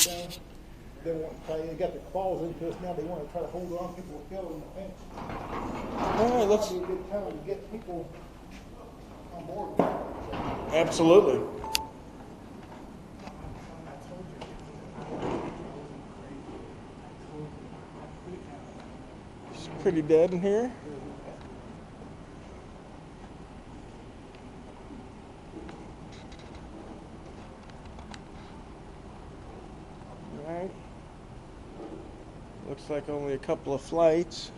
everything. They want to try. They got their claws into us now. They want to try to hold on. People will kill in the fence. All right, let's. It'd be a good time to get people on board with it. Absolutely. It's pretty dead in here. All right. Looks like only a couple of flights.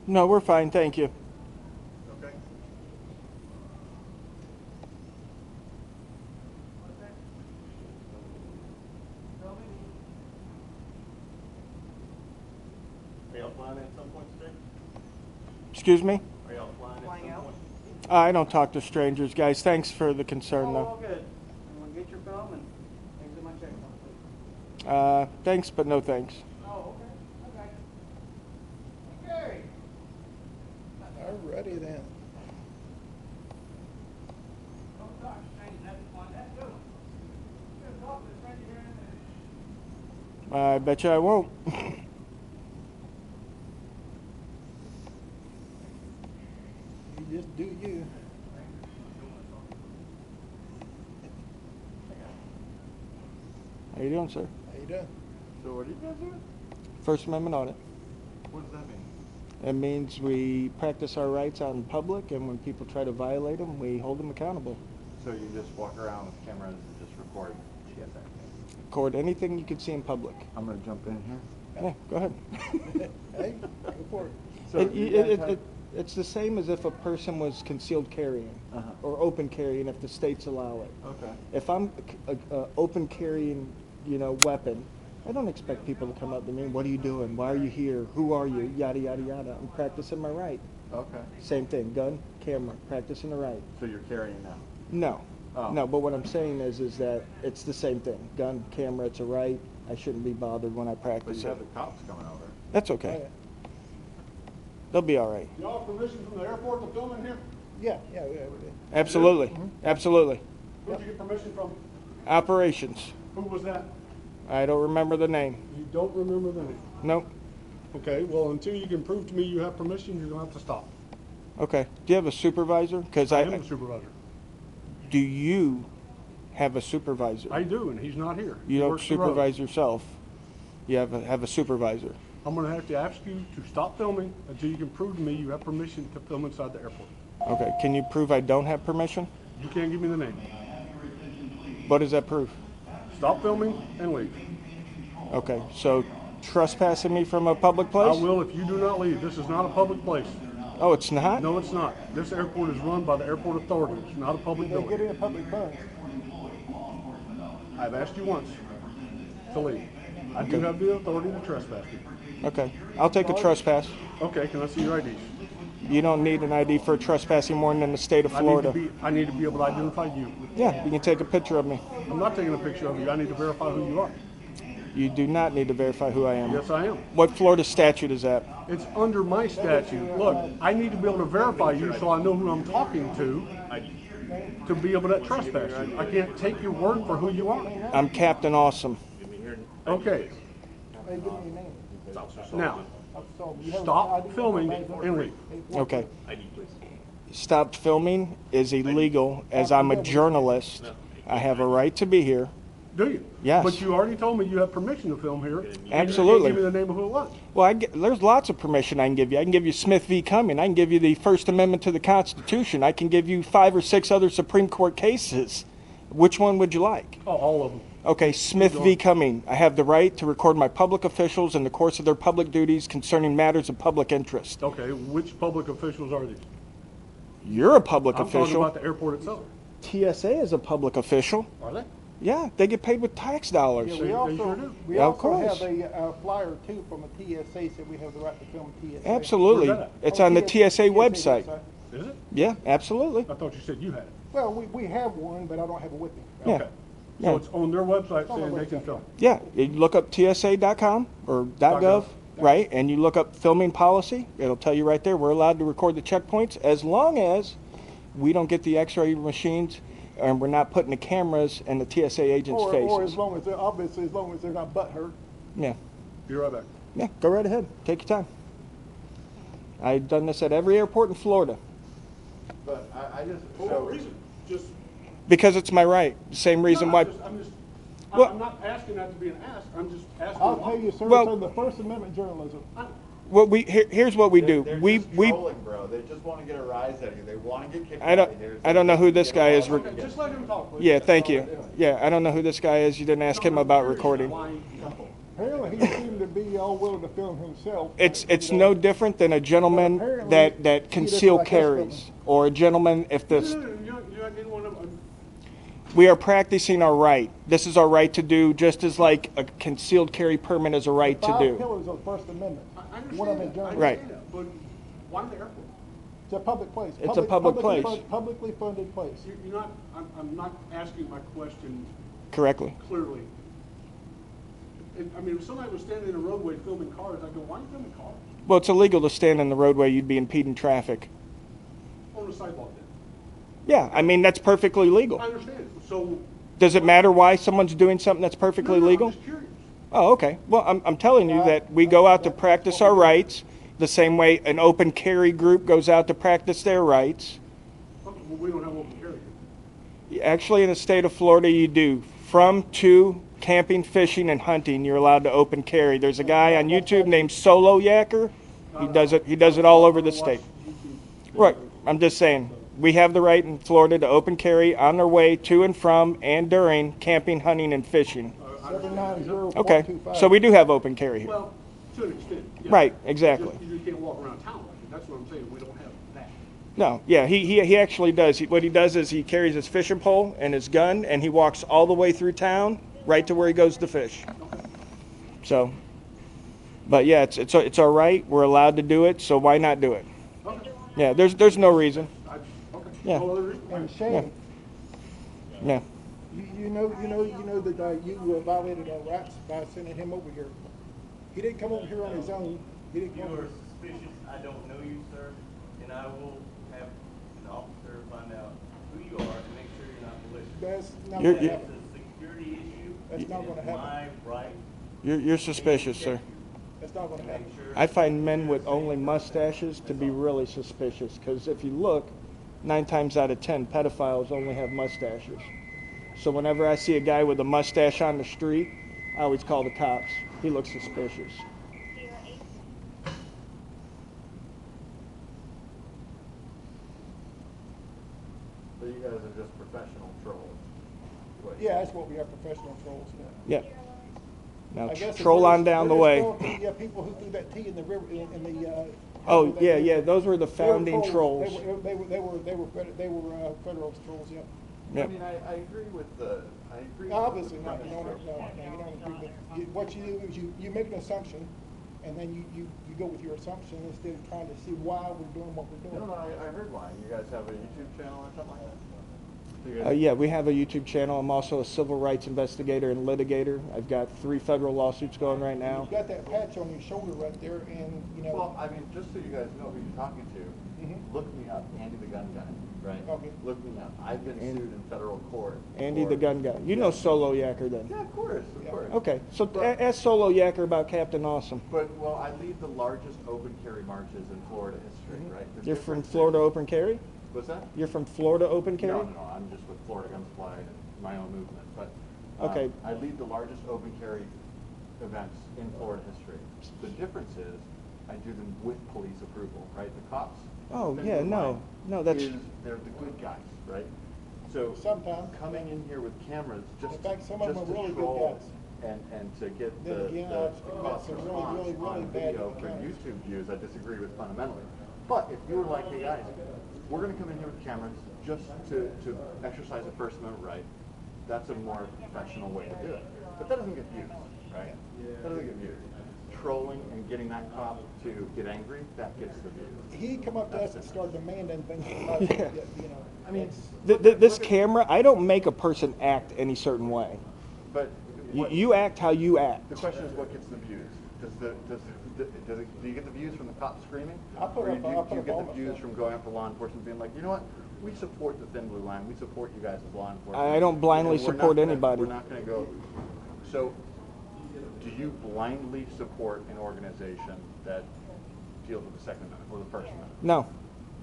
No, we're fine, thank you. Okay. Are y'all flying at some point today? Excuse me? Are y'all flying at some point? I don't talk to strangers, guys. Thanks for the concern, though. all good. I'm gonna get your film and exit my checkpoint, please. Thanks, but no thanks. Oh, okay. Okay. Alrighty then. Oh gosh, change that one. That's good. Good talk to the stranger here in a minute. I bet you I won't. You just do you. How you doing, sir? How you doing? So what are you guys doing? First Amendment audit. What does that mean? It means we practice our rights out in public, and when people try to violate them, we hold them accountable. So you just walk around with cameras and just record TSA? Record anything you can see in public. I'm going to jump in here. Yeah, go ahead. Hey, go for it. So It's the same as if a person was concealed carrying or open carrying if the states allow it. Okay. If I'm open carrying, weapon, I don't expect people to come up to me. What are you doing? Why are you here? Who are you? Yada yada yada. I'm practicing my right. Okay. Same thing. Gun, camera, practicing the right. So you're carrying now? No. Oh. No, but what I'm saying is that it's the same thing. Gun, camera, it's a right. I shouldn't be bothered when I But practice you it. have the cops coming over. That's okay. They'll be all right. Y'all have permission from the airport to film in here? Yeah, we did. Absolutely. Absolutely. Who'd you get permission from? Operations. Who was that? I don't remember the name. You don't remember the name? Nope. Okay, well, until you can prove to me you have permission, you're gonna have to stop. Okay. Do you have a supervisor? Because I am the supervisor. Do you have a supervisor? I do, and he's not here. You He don't works the road. supervise yourself. You have a supervisor. I'm gonna have to ask you to stop filming until you can prove to me you have permission to film inside the airport. Okay. Can you prove I don't have permission? You can't give me the name. What does that prove? Stop filming and leave. Okay. So trespassing me from a public I place? will if you do not leave. This is not a public place. Oh, it's not? No, it's not. This airport is run by the airport authorities, not a public They get building. in a public bus. I've asked you once to leave. I do have the authority to trespass you. Okay. I'll take a trespass. Okay, can I see your IDs? You don't need an ID for a trespassing warrant in the state of Florida. I need to be able to identify you. Yeah, you can take a picture of me. I'm not taking a picture of you. I need to verify who you are. You do not need to verify who I am. Yes, I am. What Florida statute is that? It's under my statute. Look, I need to be able to verify you so I know who I'm talking to be able to trespass you. I can't take your word for who you are. I'm Captain Awesome. Okay, Hey, give me your name. now, So you have stop ID? filming and leave. Okay. Stopped filming is illegal as I'm a journalist. I have a right to be here. Do you? Yes. But you already told me you have permission to film here. Absolutely. And you can't give me the name of who it was. Well, there's lots of permission I can give you. I can give you Smith v. Cumming. I can give you the First Amendment to the Constitution. I can give you 5 or 6 other Supreme Court cases. Which one would you like? Oh, all of them. Okay, Smith v. Cumming. I have the right to record my public officials in the course of their public duties concerning matters of public interest. Okay, which public officials are these? You're a public I'm talking official. about the airport itself. TSA is a public official. Are they? Yeah, they get paid with tax dollars. Yeah, They we also, sure do. we Yeah, of also have course. a flyer too from the TSA said we have the right to film TSA. Absolutely. Where's that at? It's on the TSA website. Is it? Yeah, absolutely. I thought you said you had it. Well, we have one, but I don't have it with me. Yeah. Okay. Yeah. So it's on their website on their saying they can website, film. Yeah, you look up TSA.com or .gov, .gov. right? And you look up filming policy. It'll tell you right there we're allowed to record the checkpoints as long as we don't get the X-ray machines and we're not putting the cameras in the TSA agents' faces. Or as long as they're, obviously, as long as they're not butthurt. Yeah, Be right back. yeah, go right ahead. Take your time. I've done this at every airport in Florida But I just, For what reason? Just. because it's my right. Same reason why. Well- I'm not asking that to be an ask. I'm just asking. I'll why. tell you, sir, Well- it's on the First Amendment journalism. Well, here's what we do. They're We just trolling, bro. They just want to get a rise out of you. They want to get kicked I out don't- of here. I don't know who this guy is. Okay, just let him talk, please. Yeah, That's thank all you. right. Yeah, I don't know who this guy is. You didn't ask him about recording. Apparently, he seemed to be all willing to film himself. It's no different than a gentleman Apparently, that he conceal doesn't like us carries, or a gentleman if No, this. no, no, you're not getting one of them. We are practicing our right. This is our right to do, just as like a concealed carry permit is a right to 5 do. pillars of the First Amendment. I One of understand them is that. I journalism. Right. understand that, but why the airport? It's a public place. It's a public publicly place. Publicly funded place. You're not, I'm not asking my question Correctly. clearly. I mean, if somebody was standing in the roadway filming cars, I'd go, why are you filming cars? Well, it's illegal to stand in the roadway. You'd be impeding traffic. On the sidewalk then? Yeah, I mean that's perfectly legal. I understand. So. Does it matter why someone's doing something that's perfectly No, legal? I'm just curious. Oh, okay. Well, I'm telling you that we go out to practice our rights the same way an open carry group goes out to practice their rights. Okay, well, we don't have open carry here. Actually, in the state of Florida, you do. From, to, camping, fishing, and hunting, you're allowed to open carry. There's a guy on YouTube named Solo Yacker. He does it. He does it all over the state. Right. I'm just saying. We have the right in Florida to open carry on their way to and from and during camping, hunting, and fishing. 790.25. Okay. So we do have open carry here. Well, to an extent. Yeah. Right, exactly. You just can't walk around town like it. That's what I'm saying. We don't have that. No, yeah, he actually does. What he does is he carries his fishing pole and his gun, and he walks all the way through town, right to where he goes to fish. So, but yeah, it's all right. We're allowed to do it, so why not do it? Okay. Yeah, there's no reason. Okay. Yeah. No other reason? And Shane, Yeah. you know that you violated our rights by sending him over here. He didn't come over here on his own. He didn't You come are over. suspicious. I don't know you, sir, and I will have an officer find out who you are and make sure you're not malicious. That's not You're- going to That's happen. a security issue. That's not and gonna it's happen. my right You're suspicious, sir. That's not going to to happen. make sure. I find men with only mustaches to be really suspicious because if you look, 9 times out of 10, pedophiles only have mustaches. So whenever I see a guy with a mustache on the street, I always call the cops. He looks suspicious. So you guys are just professional trolls. What- Yeah, that's what we are, professional trolls. Yeah. Now I guess troll they're on just- down the they're way. just throwing the, people who threw that tea in the river in the. Oh they- yeah, yeah. Those were the they were founding trolls. They were Federalist trolls. Yeah. Yeah. I mean, I agree with the, I agree. Obviously with not. the You don't. premise. No, you don't agree. But what you do is you make an assumption, and then you go with your assumption instead of trying to see why we're doing what we're doing. No, I heard why. You guys have a YouTube channel or something like that? So you Uh, guys- yeah, we have a YouTube channel. I'm also a civil rights investigator and litigator. I've got 3 federal lawsuits going right now. You've got that patch on your shoulder right there, and you know. Well, I mean, just so you guys know who you're talking to, Mhm. look me up, Andy the Gun Guy, right? Okay. Look me up. I've been Andy- sued in federal court. Andy for- the gun guy. You know Solo Yacker then. Yeah, of course, of Yeah. course. Okay, so But- ask Solo Yacker about Captain Awesome. But, well, I lead the largest open carry marches in Florida history, right? There's You're from different Florida things. Open Carry? What's that? You're from Florida Open Carry? No, I'm just with Florida Gun Supply and my own movement, but. Okay. I lead the largest open carry events in Florida history. The difference is, I do them with police approval, right? The cops. Oh, defend yeah, your no. line No, that's- is they're the good guys, right? So. Sometimes. Coming in here with cameras just In fact, some of them just are to really good troll guys. and to get Then the again, the I've cost got some response really on bad video for encounters. YouTube views, I disagree with fundamentally. But if you were like, hey guys, we're gonna come in here with cameras just to exercise a First Amendment right, That's a more professional way to do it. But that doesn't get views, right? That doesn't get views. Trolling and getting that cop to get angry, that gets the views. He come up to us and started demanding things from us, Yeah. you know. I mean, This camera, I don't make a person act any certain way. but what, You act how you act. the question is, what gets the views? Do you get the views from the cops screaming? I put Or up- do I you put get up the all my views stuff. from going up to law enforcement being like, you know what? We support the thin blue line. We support you guys as law enforcement. I don't blindly And we're not support gonna- anybody. We're not going to go. So, do you blindly support an organization that deals with the Second Amendment or the First Amendment? No,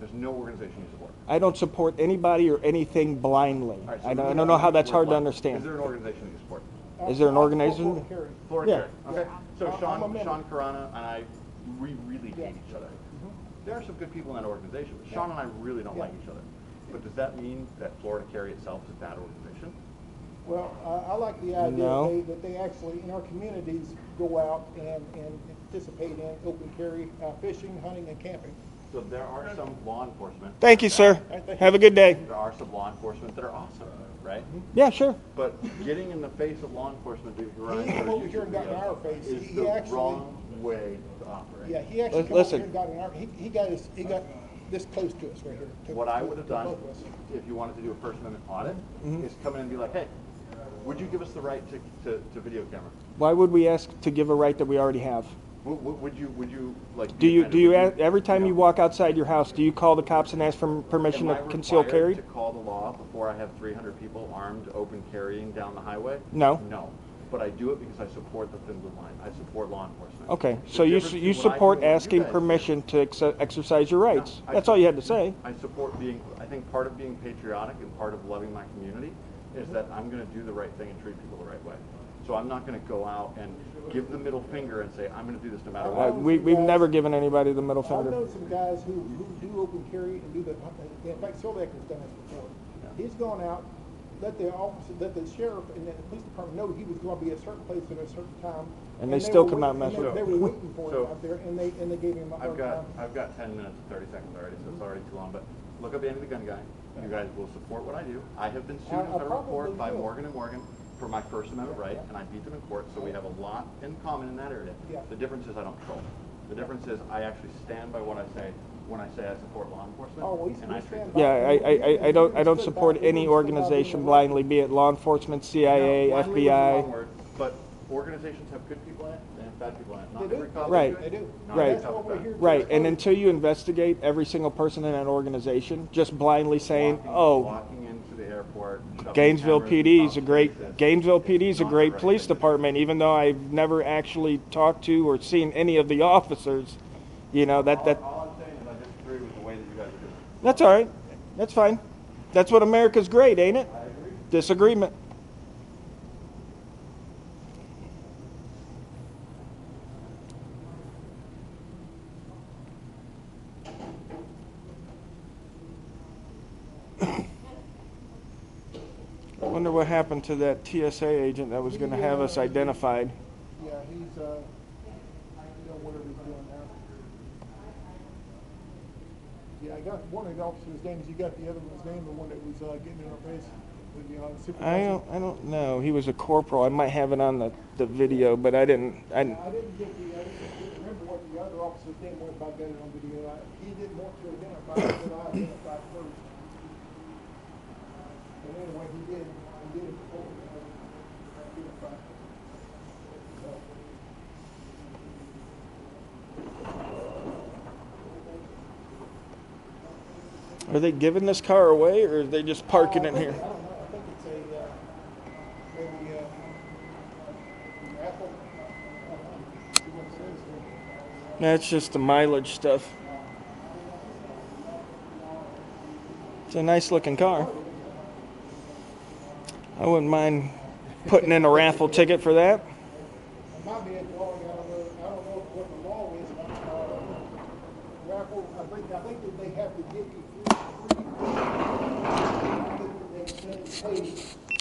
There's no organization you support. I don't support anybody or anything blindly. All right, so I who don't do know how you that's hard support to blindly? understand. Is there an organization you support? Is there an I support organization? Florida Carry. Florida Yeah. Carry. Okay. So I'm a Sean member. Carana and I, we really hate each other. There are some good people in that organization, but Sean and I really don't Yeah. like each other. But does that mean that Florida Carry itself is a bad organization? Well, I like the idea No. that they actually, in our communities, go out and participate in open carry, fishing, hunting, and camping. So there are some law enforcement. Thank you, sir. Have a good day. There are some law enforcement that are awesome, right? Yeah, sure. But getting in the face of law enforcement to grind He came those over here and got in our face. is He the actually- wrong way to operate. Yeah, he actually came over Listen. here and got in our, he got this close to us right here. to- What I to- would have to done, both of us. if you wanted to do a First Amendment audit, Mm-hmm. is come in and be like, hey, would you give us the right to video camera? Why would we ask to give a right that we already have? Would you like? Do be you offended? Would every time you walk outside your house, do you call the cops and ask for permission Am to I conceal carry? required to call the law before I have 300 people armed, open carrying down the highway? No. No. But I do it because I support the thin blue line. I support law enforcement. Okay, The so you difference between what I do support and what you asking guys do- permission to exercise your rights. No, That's all you had to say. I support being, I think part of being patriotic and part of loving my community is that I'm going to do the right thing and treat people the right way. So I'm not going to go out and give the middle finger and say, I'm going to do this no matter what. We've never given anybody the middle I've finger. known some guys who do open carry and do the, in fact, Silvecker's done this before. He's gone out, let the officer, let the sheriff and the police department know he was going to be at a certain place at a certain time. And they still were come out and waiting- mess with They it. were waiting for So- him out there, and they gave him a hard time. I've got 10 minutes and 30 seconds already, so it's already too long, but look up Mandy the Gun Guy. You guys will support what I do. I have been sued in I federal court probably by will. Morgan & Morgan for my First Amendment right, and I beat them in court, so we have a lot in common in that area. Yeah. The difference is I don't troll. The difference is I actually stand by what I say when I say I support law enforcement. Oh, we and I stand treat by- Yeah, I don't support any organization blindly, be it law enforcement, CIA, No, blindly was the FBI. wrong word, but organizations have good people in it, they have bad people in it. Not They every do. cop is Right. good. They do. Not Right. every That's cop what is we're bad. here to Right, and expose. until you investigate every single person in that organization, just blindly saying, oh, Walking into the airport, shoving Gainesville cameras in PD is a cops' faces, Gainesville PD is a not great the right police thing to do. department, even though I've never actually talked to or seen any of the officers. You know, All I'm saying is I disagree with the way that you guys are doing it. that's all right. That's fine. That's what America's great, ain't it? Disagreement. I wonder what happened to that TSA agent that was going to have us identified. Yeah, he's, you know, whatever he's doing now. Yeah, I got one of the officers' names, you got the other one's name, the one that was, getting in our face, the supervisor. I don't know. He was a corporal. I might have it on the video, but I didn't. I didn't remember what the other officer's name was, if I got it on video. He didn't want to identify it, but I identified first. And anyway, he did it before, identified. Are they giving this car away, or are they just parking it here? I don't know, I think it's a, maybe, raffle. See what it says here. That's just the mileage stuff. It's a nice looking car. I wouldn't mind putting in a raffle ticket for that. It might be a law, I don't know what the law is, raffle, I think that they have to give you free. I think that they say, hey,